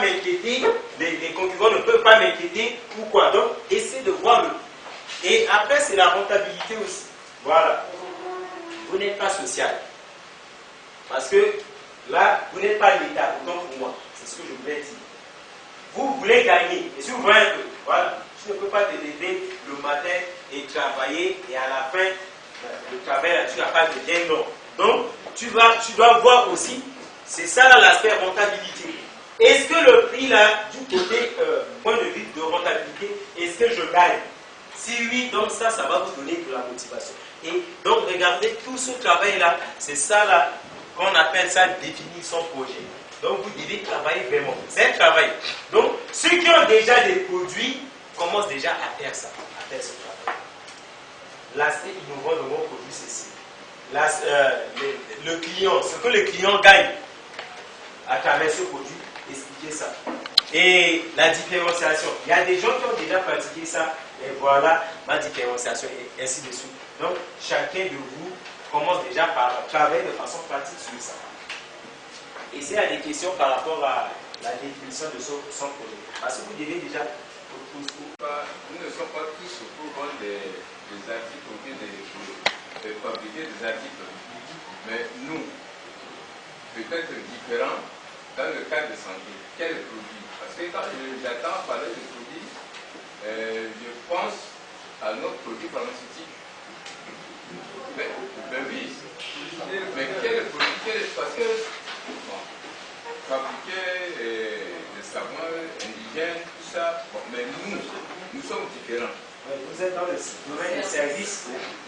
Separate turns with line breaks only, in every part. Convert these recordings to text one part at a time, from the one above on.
m'inquiéter, les concurrents ne peuvent pas m'inquiéter, ou quoi. Donc, essayez de voir le... Et après, c'est la rentabilité aussi. Voilà. Vous n'êtes pas social. Parce que là, vous n'êtes pas l'État, autant pour moi. C'est ce que je voulais dire. Vous voulez gagner. Et si vous voyez un peu, voilà, tu ne peux pas te lever le matin et travailler, et à la fin, le travail, tu n'as pas de gain, non. Donc, tu dois voir aussi, c'est ça l'aspect rentabilité. Est-ce que le prix là, du côté point de vue de rentabilité, est-ce que je gagne? Si oui, donc ça va vous donner de la motivation. Et donc, regardez tout ce travail-là, c'est ça là, qu'on appelle ça définir son projet. Donc, vous devez travailler vraiment. C'est un travail. Donc, ceux qui ont déjà des produits commencent déjà à faire ça, à faire ce travail. L'aspect innovant de mon produit, c'est ça. Le client, ce que le client gagne à travers ce produit, expliquer ça. Et la différenciation. Il y a des gens qui ont déjà pratiqué ça, et voilà ma différenciation, et ainsi de suite. Donc, chacun de vous commence déjà par travailler de façon pratique sur ça. Et s'il y a des questions par rapport à la définition de son projet, parce que vous devez déjà...
Nous ne sommes pas tous pour vendre des articles ou bien de fabriquer des articles. Mais nous, peut-être différents dans le cadre de santé. Quel produit? Parce que quand j'attends parler de produits, je pense à notre produit pharmaceutique. Mais oui, mais quel produit? Parce que bon, fabriquer des savons indigènes, tout ça, bon, mais nous sommes différents.
Vous êtes dans le domaine des services.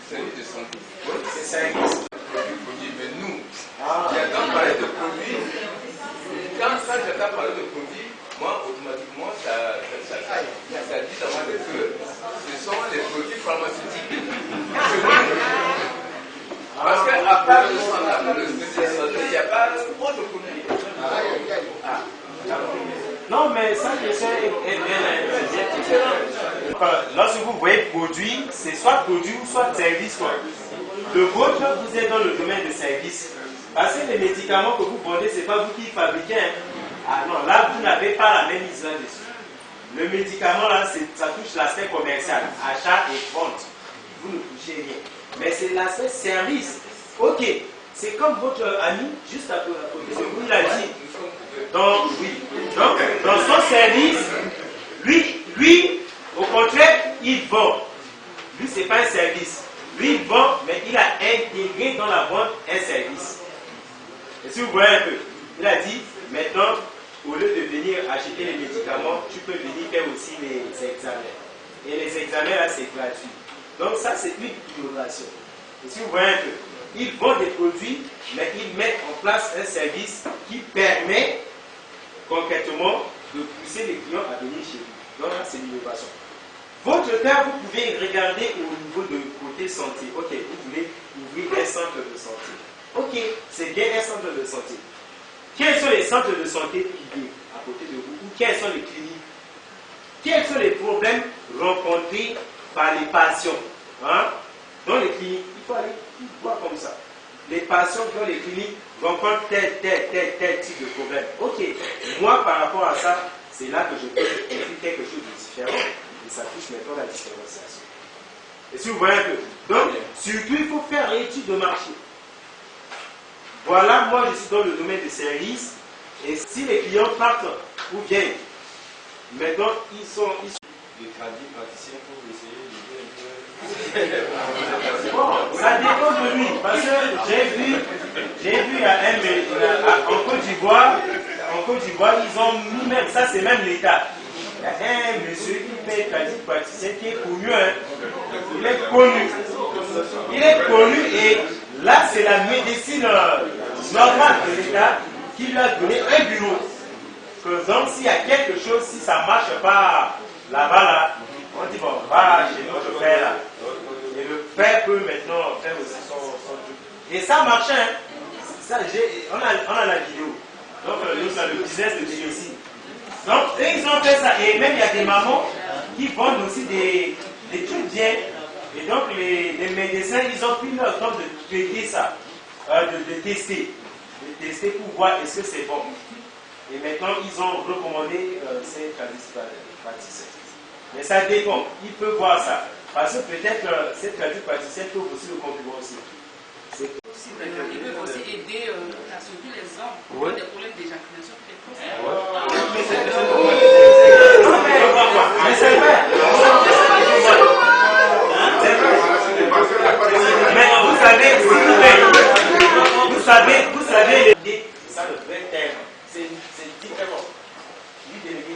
Service de santé.
Oui, c'est service.
Mais nous, j'attends parler de produits. Quand j'attends parler de produits, moi, automatiquement, ça dit dans ma tête que ce sont les produits pharmaceutiques. Parce qu'à part le service de santé, il n'y a pas autre produit.
Non, mais ça, c'est différent. Lorsque vous voyez produit, c'est soit produit ou soit service. Quoi. Le vôtre, vous êtes dans le domaine de service. Parce que les médicaments que vous vendez, ce n'est pas vous qui fabriquez. Hein. Ah non, là, vous n'avez pas la même mise là-dessus. Le médicament, là, ça touche l'aspect commercial, achat et vente. Vous ne touchez rien. Mais c'est l'aspect service. Ok, c'est comme votre ami, juste à côté de vous, il a dit. Donc, oui. Donc, dans son service, lui, au contraire, il vend. Lui, ce n'est pas un service. Lui, il vend, mais il a intégré dans la vente un service. Et si vous voyez un peu, il a dit, maintenant, au lieu de venir acheter les médicaments, tu peux venir faire aussi les examens. Et les examens, là, c'est gratuit. Donc, ça, c'est une innovation. Et si vous voyez un peu, ils vendent des produits, mais ils mettent en place un service qui permet concrètement de pousser les clients à venir chez vous. Donc là, c'est l'innovation. Votre cas, vous pouvez regarder au niveau de côté santé. Ok, vous voulez ouvrir un centre de santé. Ok, c'est bien un centre de santé. Quels sont les centres de santé privés à côté de vous? Ou quelles sont les cliniques? Quels sont les problèmes rencontrés par les patients dans les cliniques? Il faut aller voir comme ça. Les patients dans les cliniques rencontrent tel type de problème. Ok, moi par rapport à ça, c'est là que je peux écrire quelque chose de différent. Et ça touche maintenant la différenciation. Et si vous voyez un peu. Donc, surtout, il faut faire l'étude de marché. Voilà, moi je suis dans le domaine des services. Et si les clients partent ou viennent, maintenant ils sont...
Les tradis praticiens pour essayer de dire un peu.
Bon, ça dépend de lui. Parce que j'ai vu en Côte d'Ivoire, ils ont mis même, ça c'est même l'État. Il y a un monsieur qui fait tradit praticien qui est connu. Il est connu. Il est connu et là c'est la médecine normale de l'État qui lui a donné un bureau. Que donc s'il y a quelque chose, si ça ne marche pas là-bas, là, on dit bon, va chez notre père là. Et le père peut maintenant faire aussi son truc. Et ça marche, hein. Ça, on a la vidéo. Donc nous avons le business de médecine. Donc eux, ils ont fait ça. Et même il y a des mamans qui vendent aussi des trucs bien. Et donc les médecins, ils ont pris leur temps de traiter ça, de tester. De tester pour voir est-ce que c'est bon. Et maintenant, ils ont recommandé ces tradipraticiens. Mais ça dépend. Il peut voir ça. Parce que peut-être ces tradipraticiens peuvent aussi le concurrencer. C'est possible.
Ils peuvent aussi aider à surtout les hommes qui ont des problèmes d'éjaculation précoce.
Mais c'est vrai. Mais vous savez, c'est ça le vrai terme. C'est différent. Lui délégué.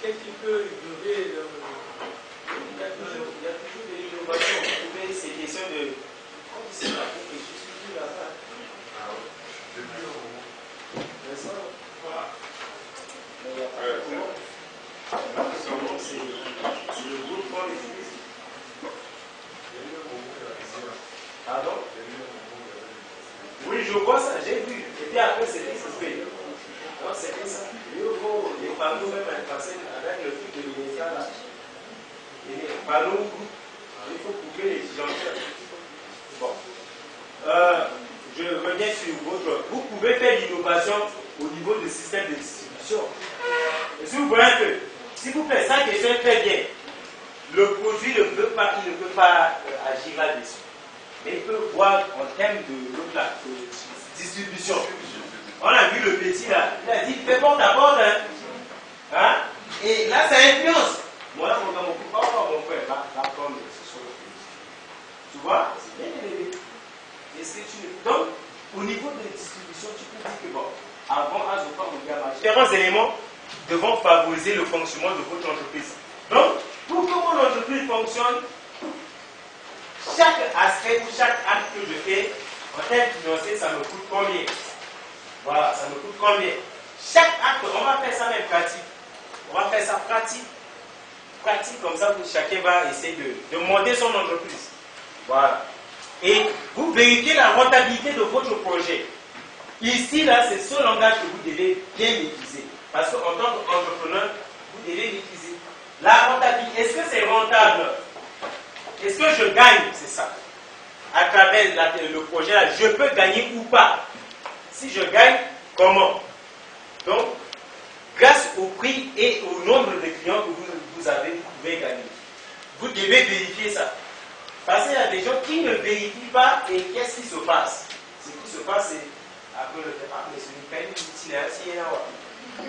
Qu'est-ce qui peut innover il y a toujours des innovations. Vous trouvez ces questions de. Comme c'est la je suis là-bas. Mais ça, voilà. Mais il n'y a pas de comment. C'est le groupe qu'on utilise. Pardon? Oui, je vois ça, j'ai vu. Et puis après, c'était suspect. Donc, c'était ça. Les panneaux, même avec le truc de l'immédiat là. Les panneaux, il faut couper les disjoncteurs. Bon. Je reviens sur votre. Vous pouvez faire l'innovation au niveau du système de distribution. Et si vous voyez un peu, s'il vous plaît, ça question est très bien. Le produit il ne peut pas agir là-dessus. Mais il peut voir en termes de distribution. On a vu le petit là, il a dit fais porte à porte. Hein? Et là, ça influence. Moi, là, mon frère va prendre ce soir. Tu vois? C'est bien élevé. Donc, au niveau de la distribution, tu peux dire que bon, avant, différents éléments devront favoriser le fonctionnement de votre entreprise. Donc, pour que mon entreprise fonctionne, chaque aspect ou chaque acte que je fais, en termes financiers, ça me coûte combien? Voilà, ça me coûte combien? Chaque acte, on va faire ça même pratique. On va faire ça pratique. Pratique comme ça, chacun va essayer de monter son entreprise. Voilà. Et vous vérifiez la rentabilité de votre projet. Ici, là, c'est ce langage que vous devez bien maîtriser. Parce qu'en tant qu'entrepreneur, vous devez maîtriser. La rentabilité, est-ce que c'est rentable? Est-ce que je gagne? C'est ça. À travers le projet, là, je peux gagner ou pas? Si je gagne, comment? Donc, grâce au prix et au nombre de clients que vous avez, vous pouvez gagner. Vous devez vérifier ça. Parce qu'il y a des gens qui ne vérifient pas et qu'est-ce qui se passe? Ce qui se passe, c'est après le départ, mais c'est une peine inutile.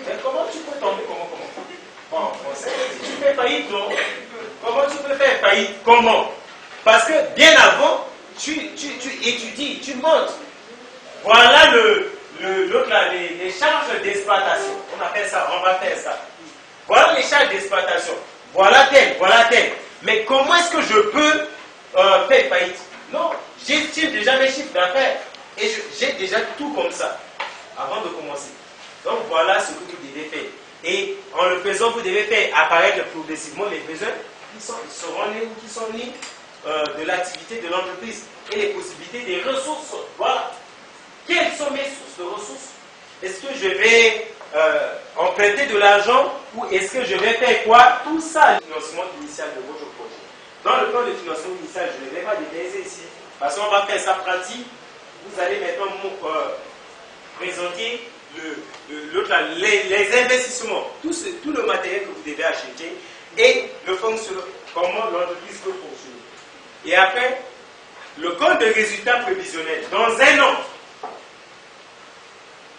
Mais comment tu peux tomber? Comment? Bon, on sait, si tu fais faillite, non? Comment tu peux faire faillite? Comment? Parce que bien avant, tu étudies, tu montes. Voilà les charges d'exploitation. On appelle ça, on va faire ça. Voilà les charges d'exploitation. Voilà tel. Mais comment est-ce que je peux faire faillite? Non, j'estime déjà mes chiffres d'affaires. Et j'ai déjà tout comme ça, avant de commencer. Donc voilà ce que vous devez faire. Et en le faisant, vous devez faire apparaître progressivement les besoins qui seront nés ou qui sont nés de l'activité de l'entreprise et les possibilités des ressources. Voilà. Quelles sont mes sources de ressources? Est-ce que je vais emprunter de l'argent ou est-ce que je vais faire quoi? Tout ça, le financement initial de votre projet. Dans le plan de financement initial, je ne vais pas détailler ici parce qu'on va faire ça pratique. Vous allez maintenant présenter les investissements, tout le matériel que vous devez acheter et le fonctionnement, comment l'entreprise peut fonctionner. Et après, le compte de résultats prévisionnels. Dans un an,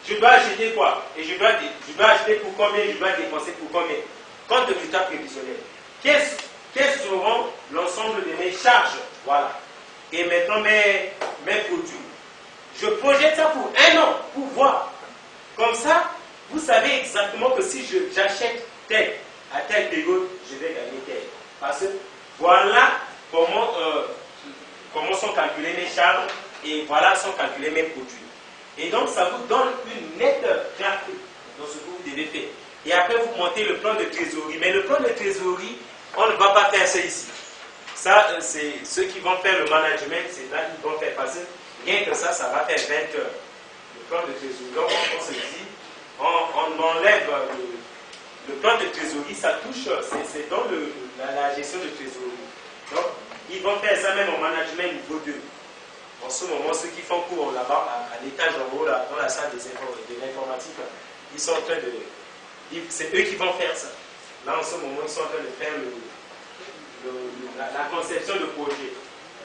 je dois acheter quoi? Et je dois acheter pour combien? Je dois dépenser pour combien? Compte de résultats prévisionnels. Quels seront l'ensemble de mes charges? Voilà. Et maintenant mes produits. Je projette ça pour un an, pour voir. Comme ça, vous savez exactement que si j'achète tel, à telle période, je vais gagner tel. Parce que voilà comment sont calculées mes charges et voilà sont calculés mes produits. Et donc, ça vous donne une nette clarté dans ce que vous devez faire. Et après, vous montez le plan de trésorerie. Mais le plan de trésorerie, on ne va pas faire ça ici. Ça, c'est ceux qui vont faire le management, c'est là qu'ils vont faire passer. Rien que ça va faire 20 heures. Le plan de trésorerie. Donc, on se dit, on enlève Le plan de trésorerie, ça touche, c'est dans la gestion de trésorerie. Donc, ils vont faire ça même en management niveau 2. En ce moment, ceux qui font cours là-bas, à l'étage en haut, là, dans la salle de l'informatique, ils sont en train de... C'est eux qui vont faire ça. Là, en ce moment, ils sont en train de faire la conception de projet.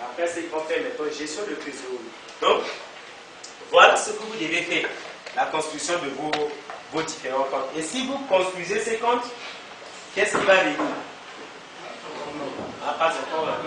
Après, c'est qu'ils vont faire maintenant gestion de trésorerie. Donc, voilà ce que vous devez faire. La construction de vos différents comptes. Et si vous construisez ces comptes, qu'est-ce qui va venir? Ah, pas encore là.